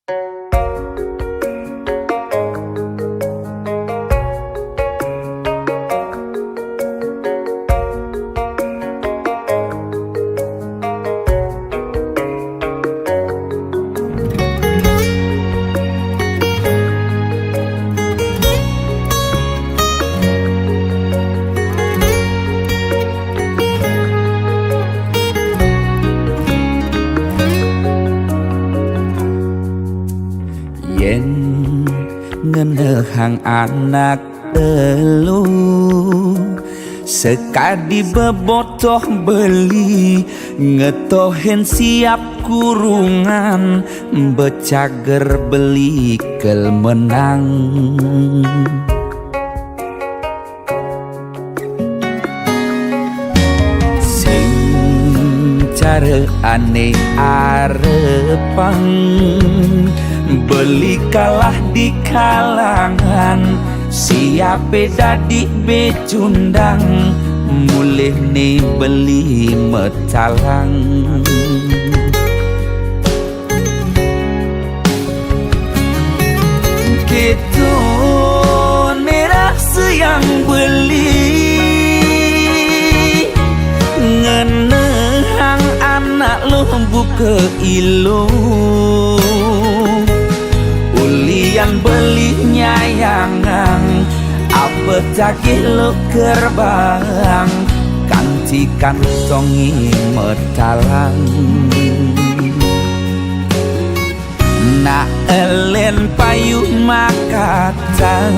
Yen ngenehang anak elu sekadi bebotoh beli ngetohen siap kurungan becager beli kel menang sing cara aneh arepang beli kalah di kalangan siape dadi becundang mulih nih beli metalang gitu nerasa yang beli ngenehang anak lo buka ilu ulian beli nyayangan apa cakih lo kerbang kanti kantongi metalang na elen payuh makatang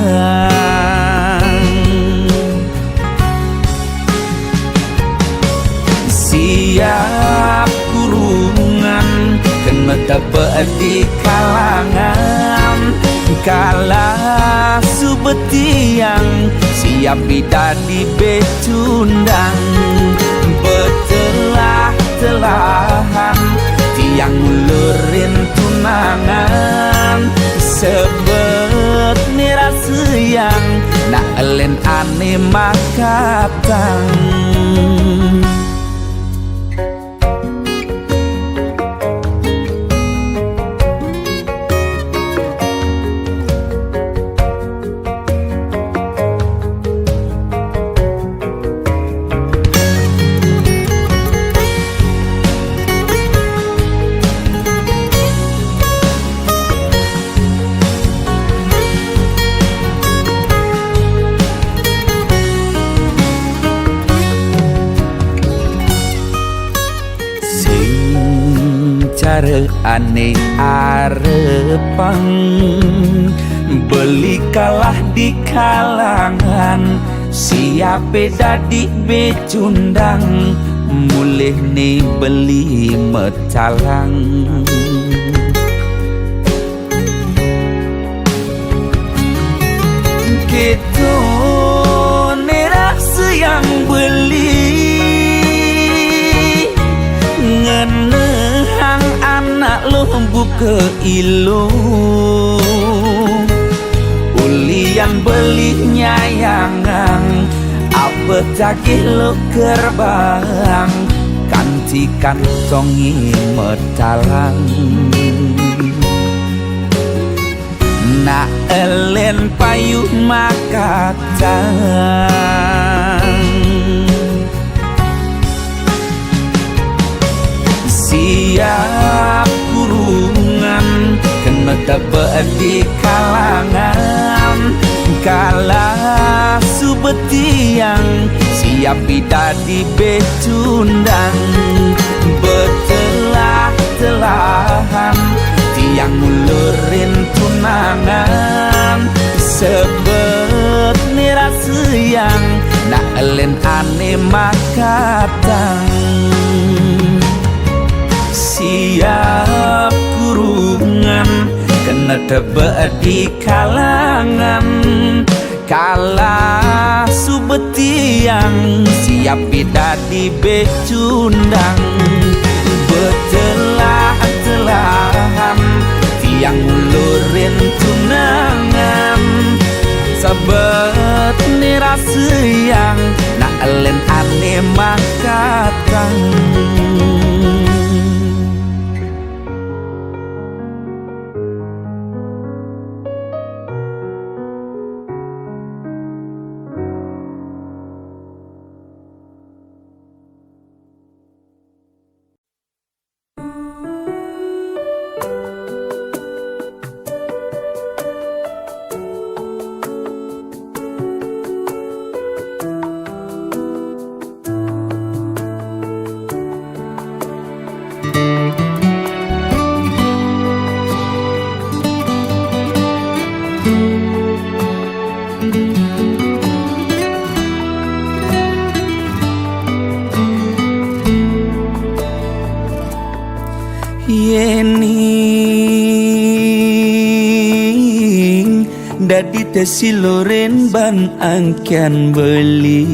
siap kurungan kena dapat di kalangan kala subetiang siap bidadi becundang betelah-telahan tiang ulurin tunangan sebet nirasa yang nak elen ane makatang cara aneh arepang beli kalah di kalangan siape dadi becundang mulih nih beli metalang gitu nerasa yang beli ngenehang anak lo buka ilu ulian beli nyayangan apa cakih lo kerbang kanti kantongi metalang na elen payuh makatang siap kurungan kena dapat di kalangan kala subetiang siap bidadi becundang betelah-telahan tiang ulurin tunangan sebet nirasa yang nak elen ane makatang siap kurungan kena tebak di kalangan kala subetiang siap bidadi becundang betelah-telahan tiang ulurin tunangan sabet nirasa yang nak elen ane makatang dadi tesiloren ban angkian beli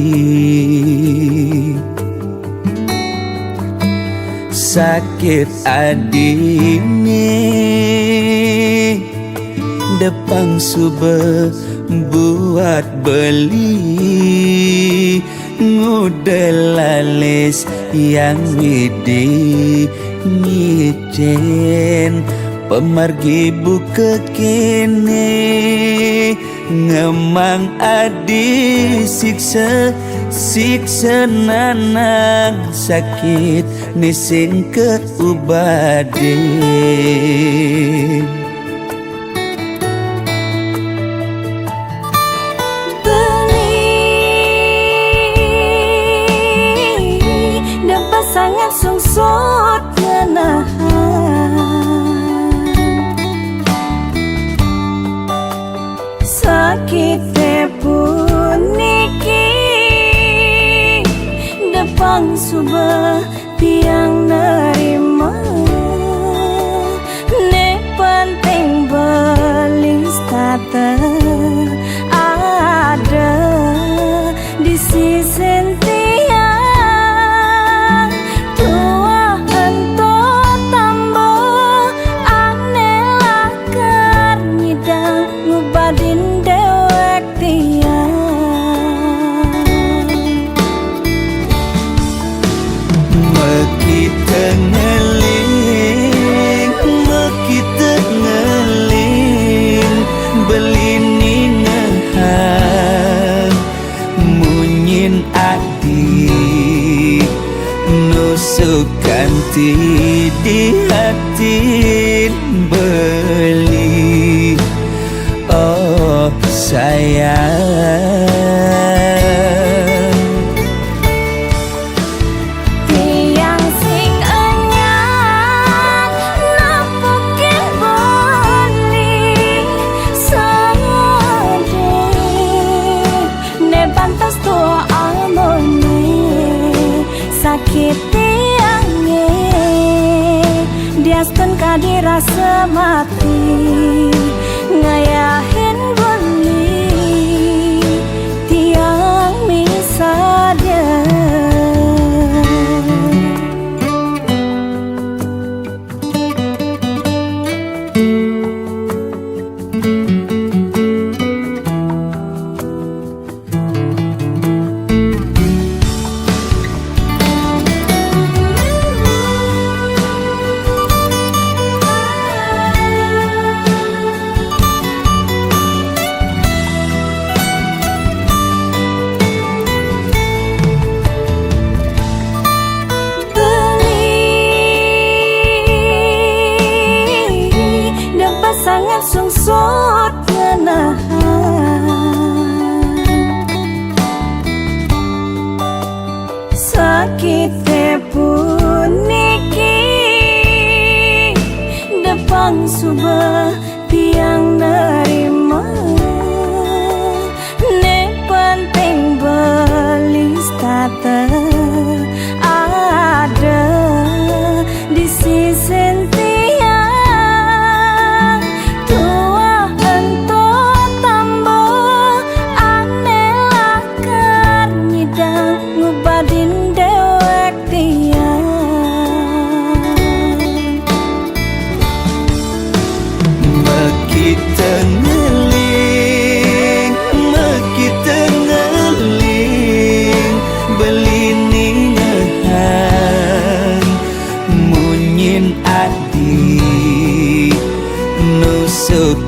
sakit adine depang sube buat beli ngudelalis yang widi ngicen pemargi buka kene ngemang adi siksa nanang sakit nising ke ubade sangat sungsut ngenahan sakit puniki depang subah tiang nerima ne penting belis tata ada di sisi ganti di hati beli oh sayang tiang sing enyang napukin beli sade ne pantas tua amone sakit diaskan kadirasa mati ngayahin beli tiang misalnya sangat sungsut ngenahan sakit puniki depang subah tiang nerima ne penting belis tata ada di sisi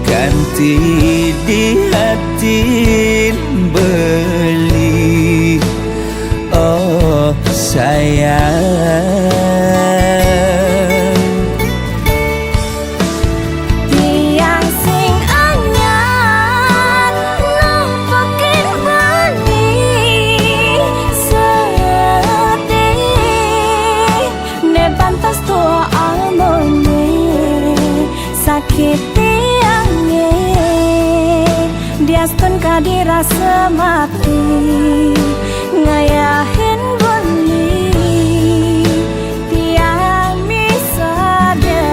ganti di hati beli oh sayang tiang sing anyar nampakin beli sedih ne pantas tua amone sakit diaskan kadirasa mati ngayahin beli tiang misalnya.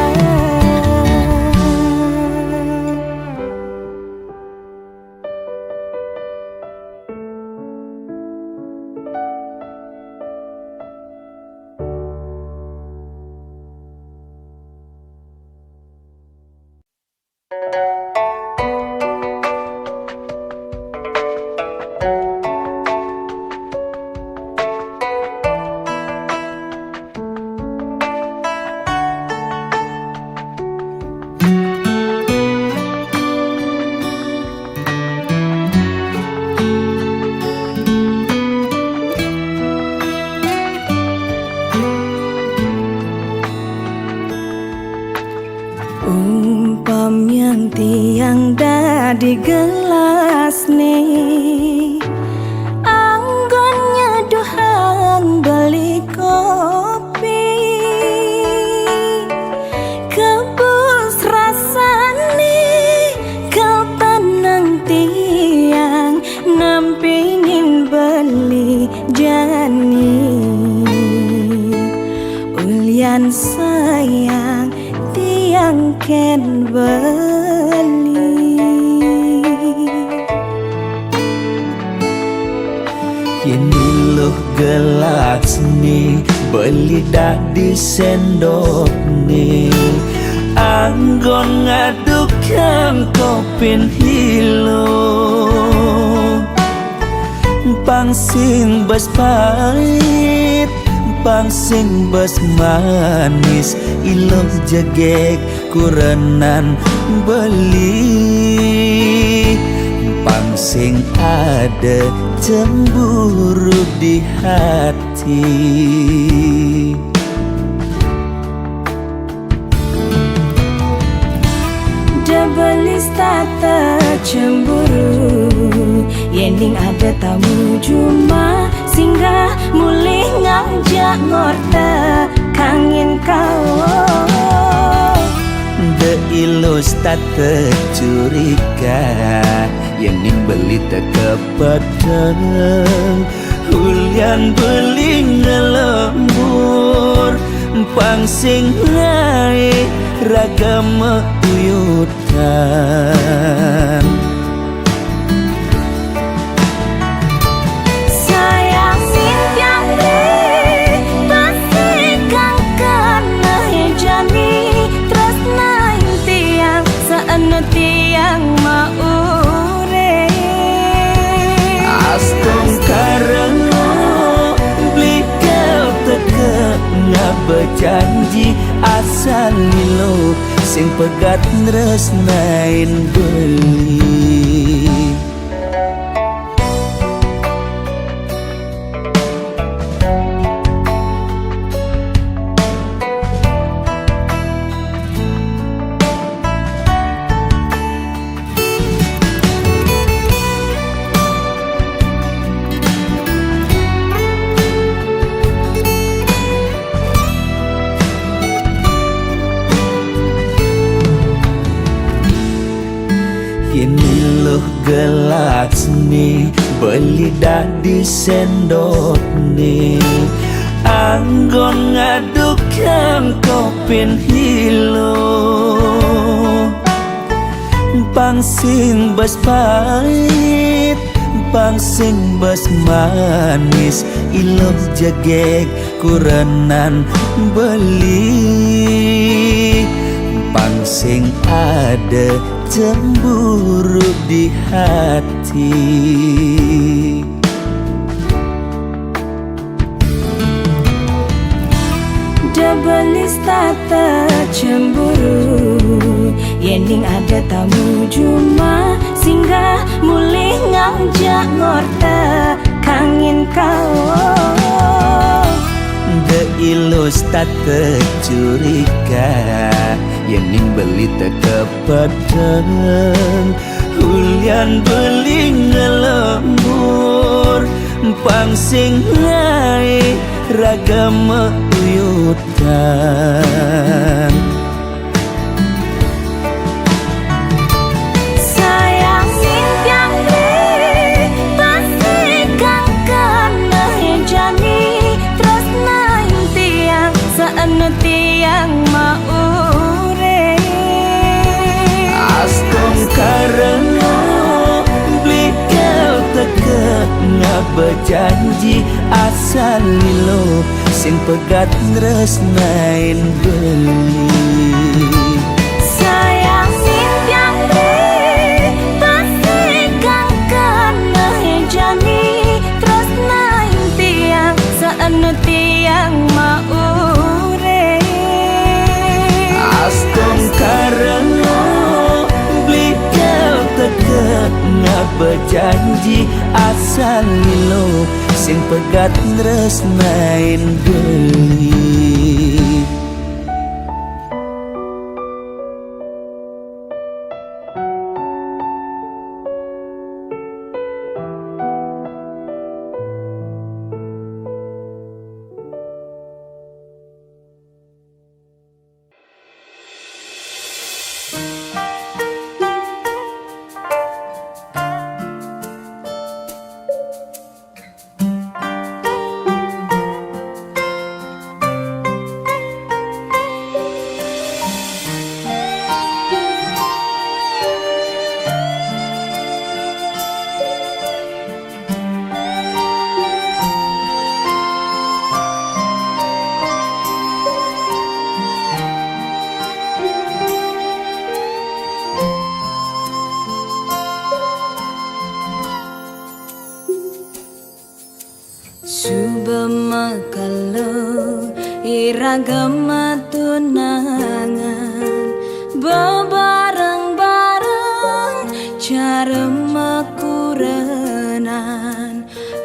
Umpam yang tiang di gelas nih, anggonnya dohang beli kopi, kebus rasane kau tenang tiang nampingin beli jani. Ulian sayang tiang ken beli, Ini loh gelas nih beli dah di sendok nih, anggon ngadukkan kopin hilo, pangsing bas pahit pangsing bas manis, iloh jegek kurenan beli, pangsing ada cemburu di hati. Debelis tata cemburu, yening ada tamu cuma singgah mulih ngajak ngorta kangin kau. De ilus tata curiga, yening beli teka pedang, hulian beli ngelembur, pangsing naik ragam uyutan. Sayang simpiang deh, pasti kang kena jani, terus naik tiang seana tiang maure. Astung karena beli kau teka ngap berjanji asal lilo sing pegat nresnain beli. Ini loh gelas nih beli dah di sendok nih, anggon ngadukkan kopin hilo, pangsing bas pahit pangsing bas manis, iloh jegek kurenan beli, pangsing ada cemburu di hati. Debelis tata cemburu, yening ada tamu cuma singgah mulih ngajak ngorta kangin kau. De ilus tata curiga, yening beli teka pedang, hulian beli ngelembur, pangsing naik ragam uyutan. Sayang simpiang deh, pasti kang kena jani, terus naik tiang seana tiang maure. Astung karena beli kau teka ngap berjanji asal lilo sing pegat nresnain beli. Sayang simpiang berjanji asal lilo sing pegat tresnain geli. Subamakalu iragama tunangan bebareng-bareng cara makurenan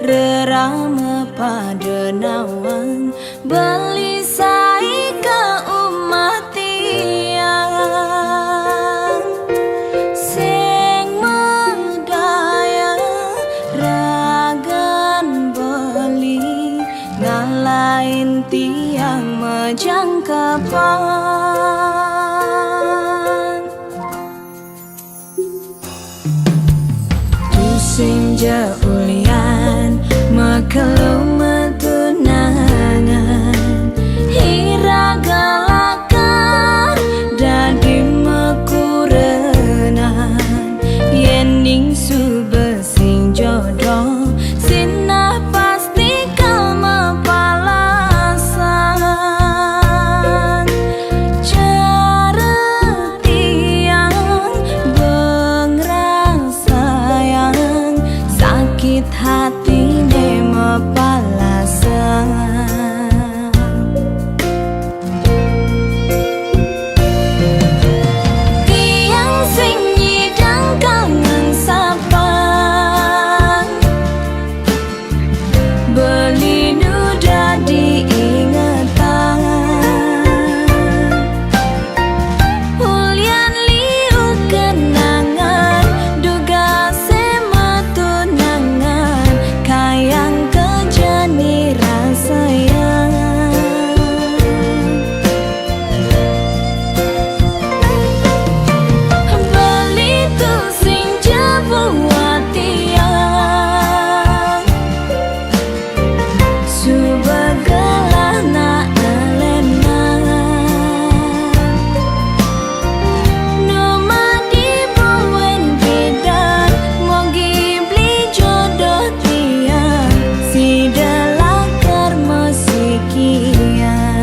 rerama pada nawang belisai ke umat tiang sing medaya ragan beli ngalain tiang majangkapan tusing jaulian makalu metunangan hiragalakan dadi mekurenan yening subesing jodoh sinah pasti kau mapalasan cara tiang bengrang sayang sakit hati ne mapalasan tiang sing nyidang kangen sapang belinu dadi ingatan ulian liu kenangan duga sema tunangan kayang kejani rasayang beli tu sing jabuat tiang subagalah na alena numa di buen bidan mogi beli jodoh tiang si dalakar musikian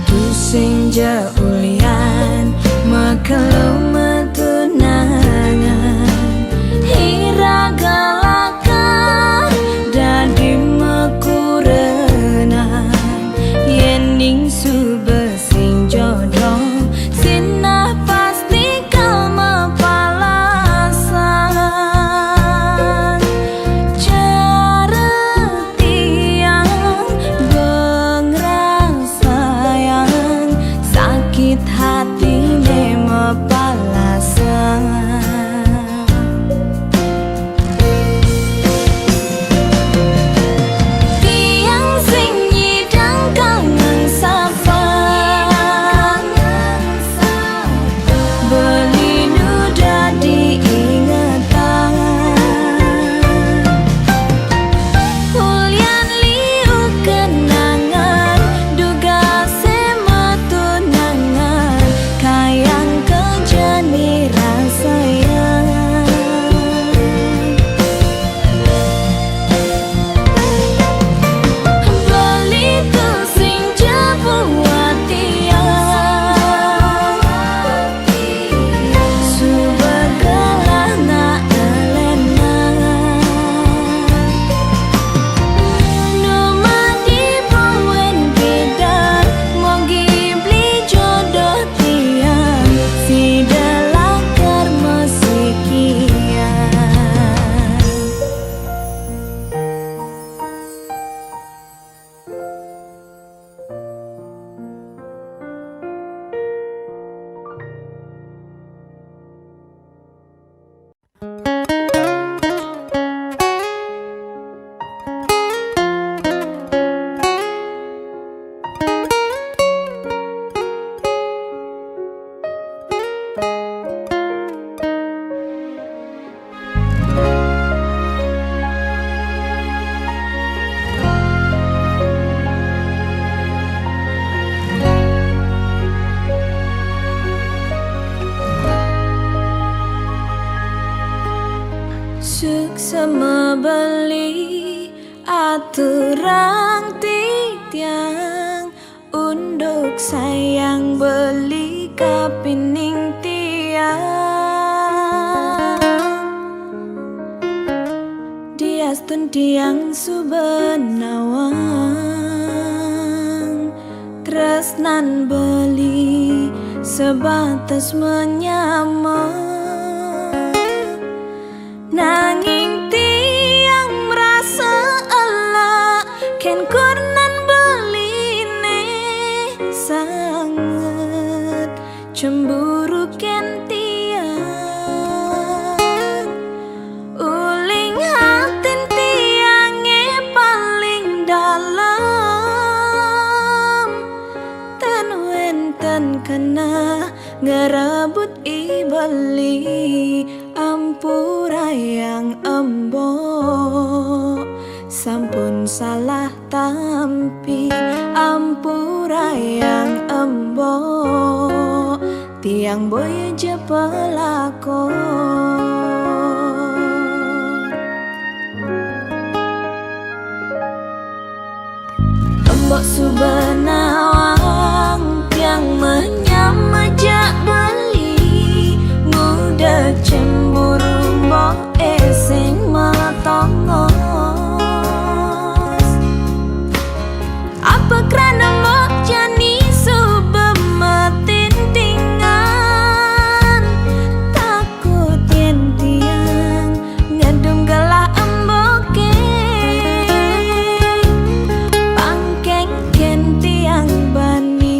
tusing jaulian makalu metunangan hiragalakan dadi mekurenan yening subesing jodoh sinah pasti kau mapalasan cara tiang bengrang sayang sakit hati ne mapalasan tiang sing nyidang kangen sapang belinu dadi ingatan ulian liu kenangan duga sema tunangan Turang tiang unduk sayang beli kapining tiang Diastun tiang subenawang Tresnan beli sebatas menyamar Nanging tiang merasa Allah ken kurnan beline sangat cemburu ken tiang uling hatin tiange paling dalam ten wenten kena ngerebut ibeli ampura yang embo sampun salah tampi ampura yang embo tiang boy je pelakon embok subenawang tiang menyamajak beli muda cemburu mbok esing matongos apa kerana mbok jani subemetin tingan takut yen tiang ngedum gelah emboke pangkeng ken tiang bani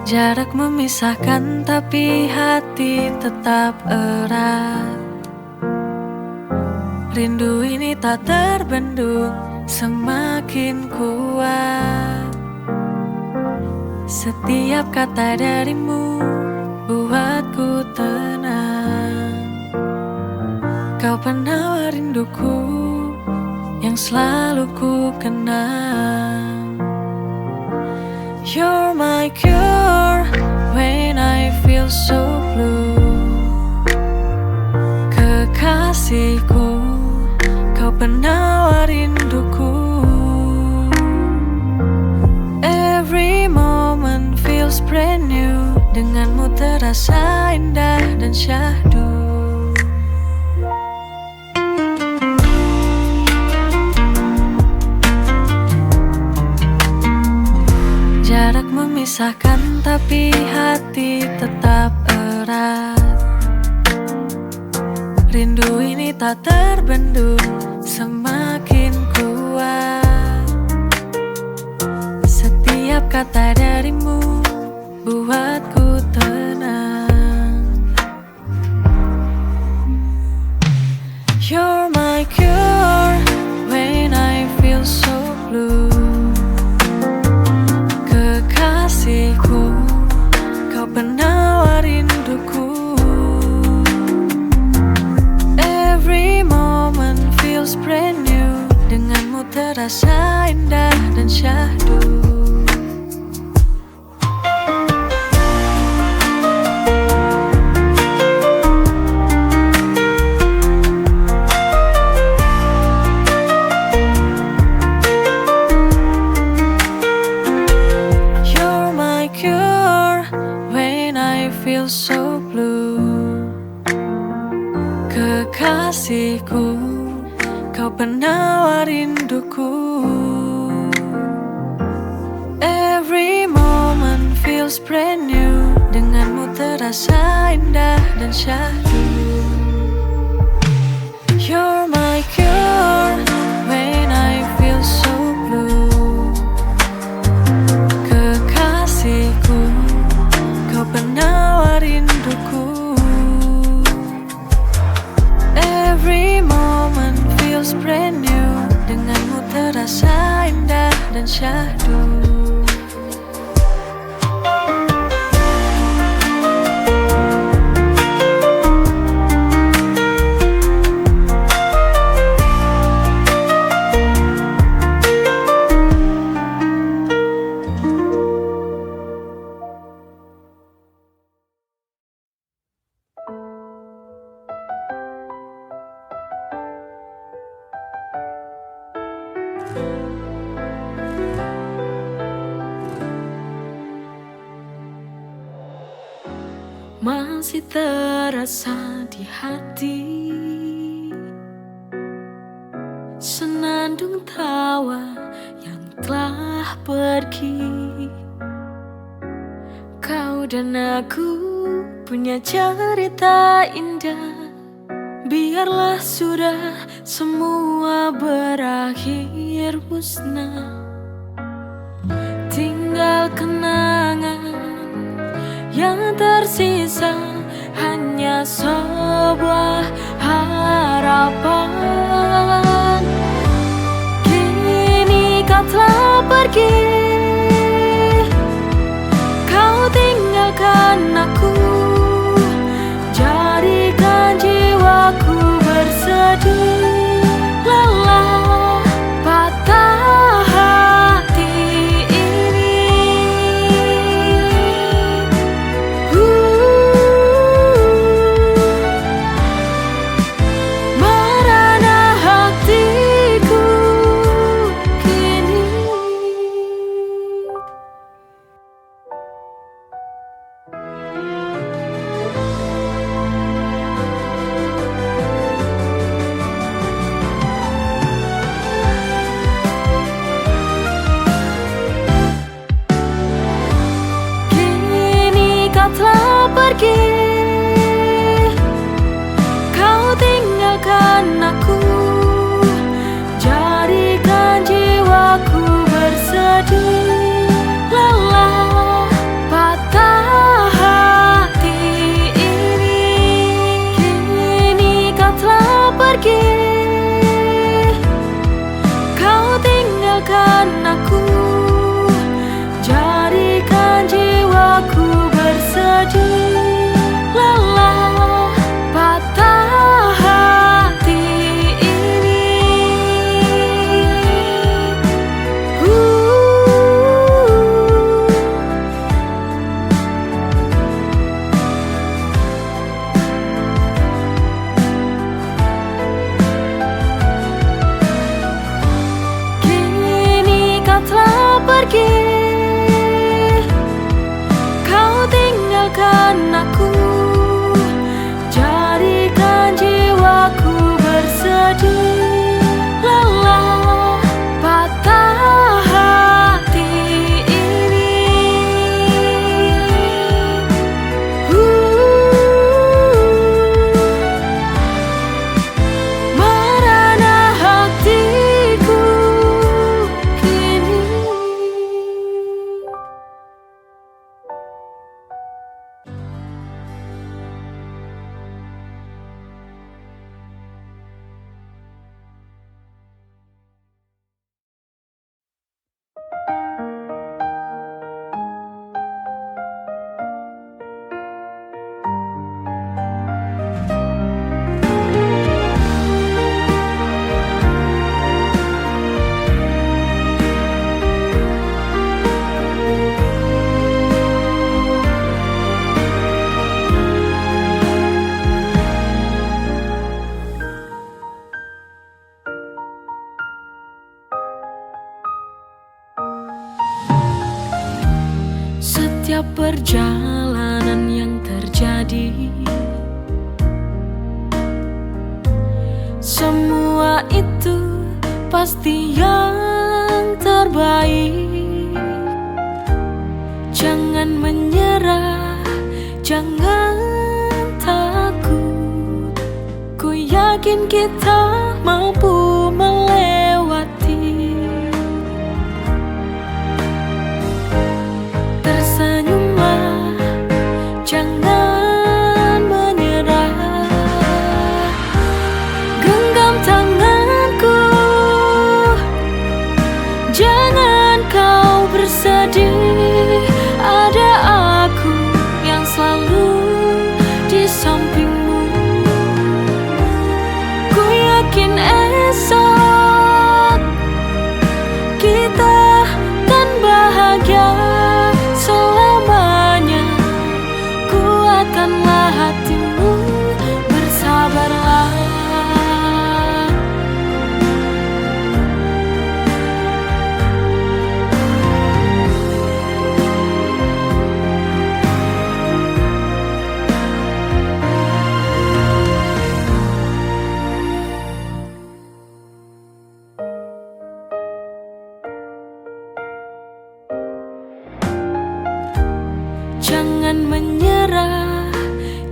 Jarak memisahkan tapi hati tetap erat. Rindu ini tak terbendung, semakin kuat. Setiap kata darimu buatku tenang. Kau penawar rinduku yang selalu ku kenang. You're my cure when I feel so blue. Kekasihku, kau penawar rinduku. Every moment feels brand new. Denganmu terasa indah dan syahdu. Jarak memisahkan tapi hati tetap erat. Rindu ini tak terbendung, semakin kuat. Setiap kata darimu buatku tenang. You're my cure when I feel so blue. Kekasihku, kau penawar rinduku. Every moment feels brand new. Denganmu terasa indah dan syahdu. Feel so blue. Kekasihku, kau penawar rinduku. Every moment feels brand new. Denganmu terasa indah dan syahdu. You're my cure when I feel so blue. Kekasihku, kau penawar rinduku. Every moment feels brand new. Denganmu terasa indah dan syahdu. Masih terasa di hati senandung tawa yang telah pergi. Kau dan aku punya cerita indah. Biarlah sudah semua berakhir musnah. Tinggal kenangan yang tersisa, hanya sebuah harapan. Kini kau telah pergi, kau tinggalkan aku, jadikan jiwaku bersedih. Lelah, patah hati ini. perjalanan yang terjadi, semua itu pasti yang terbaik. Jangan menyerah, jangan takut. Ku yakin kita mampu melewati. Tersenyumlah, jangan menyerah. Genggam tanganku, jangan kau bersedih. Ada aku yang selalu di sampingmu. Ku yakin esok kita kan bahagia selamanya. Kuatkanlah hatimu, bersabarlah. Jangan menyerah,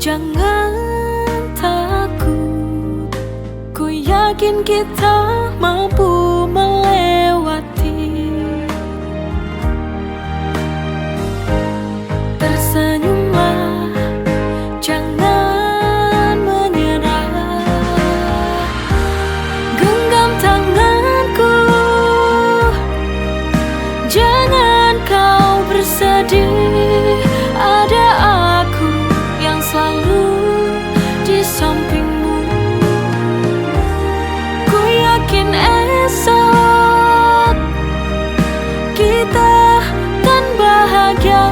jangan takut. Ku yakin kita mampu melewati. Tersenyumlah, jangan menyerah. Genggam tanganku, jangan kau bersedih. Ada aku yang selalu di sampingmu. Ku yakin esok kita kan bahagia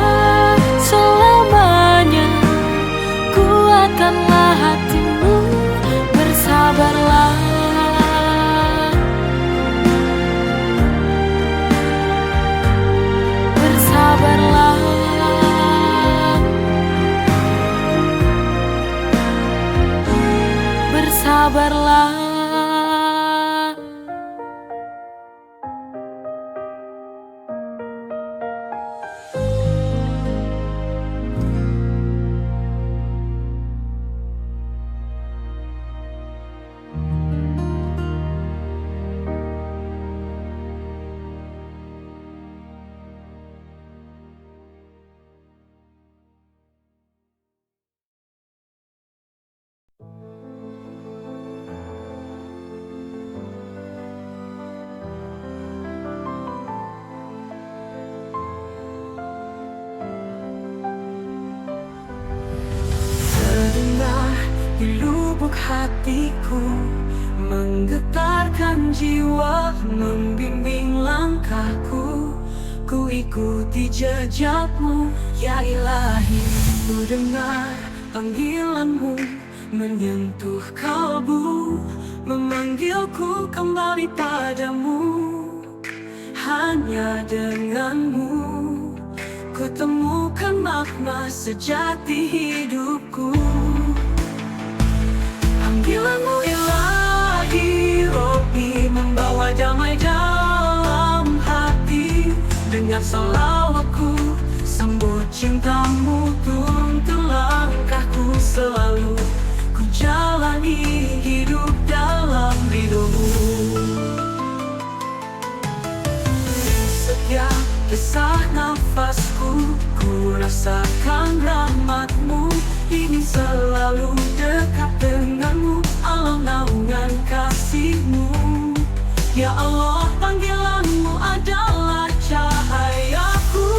selamanya. Kuatkanlah hatimu, bersabarlah. Bersabarlah. Bersabarlah. Terdengar di lubuk hatiku, menggetarkan jiwa, membimbing langkahku. Ku ikuti jejakmu, ya Ilahi. Ku dengar panggilanmu, menyentuh kalbu, memanggilku kembali padamu. Hanya denganmu ku temukan makna sejati hidupku. Panggilanmu Ilahi, Robbi, membawa damai dalam hati. Dengan salawatku sambut cintamu, tuntun langkahku selalu. Ku jalani hidup dalam ridhomu. Setiap desah nafasku, ku rasakan rahmatmu. Ingin selalu dekat denganmu, alam naungan kasihmu. Ya Allah, panggilanmu adalah cahayaku.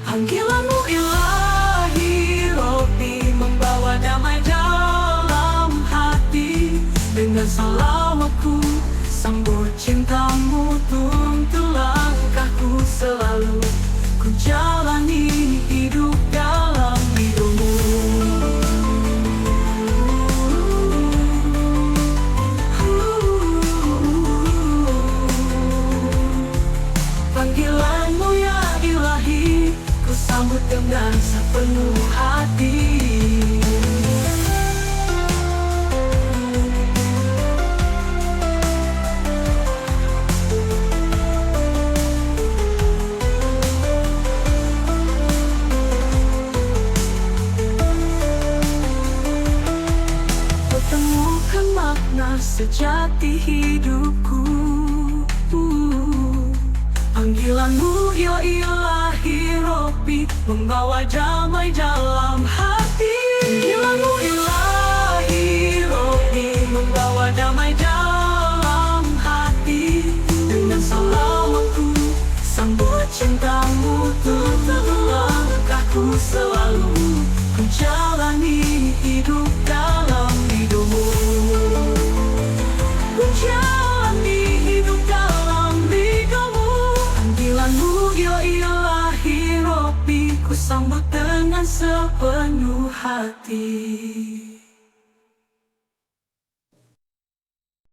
Panggilanmu Ilahi, Robbi, membawa damai dalam hati. Dengan salawatku sambut cintamu, tuntun langkahku selalu. Ku jalani hidup sejati hidupku. Panggilanmu ya ilahi Rabbi, membawa damai dalam hati. Panggilanmu ilahi Rabbi, membawa damai dalam hati. Dengan salawatku sambut cintamu, tuntun langkahku selalu menjalani hidup dalam ridhomu. Menjalani hidup dalam ridhomu. Panggilanmu ya ilahi Rabbi, ku sambut dengan sepenuh hati.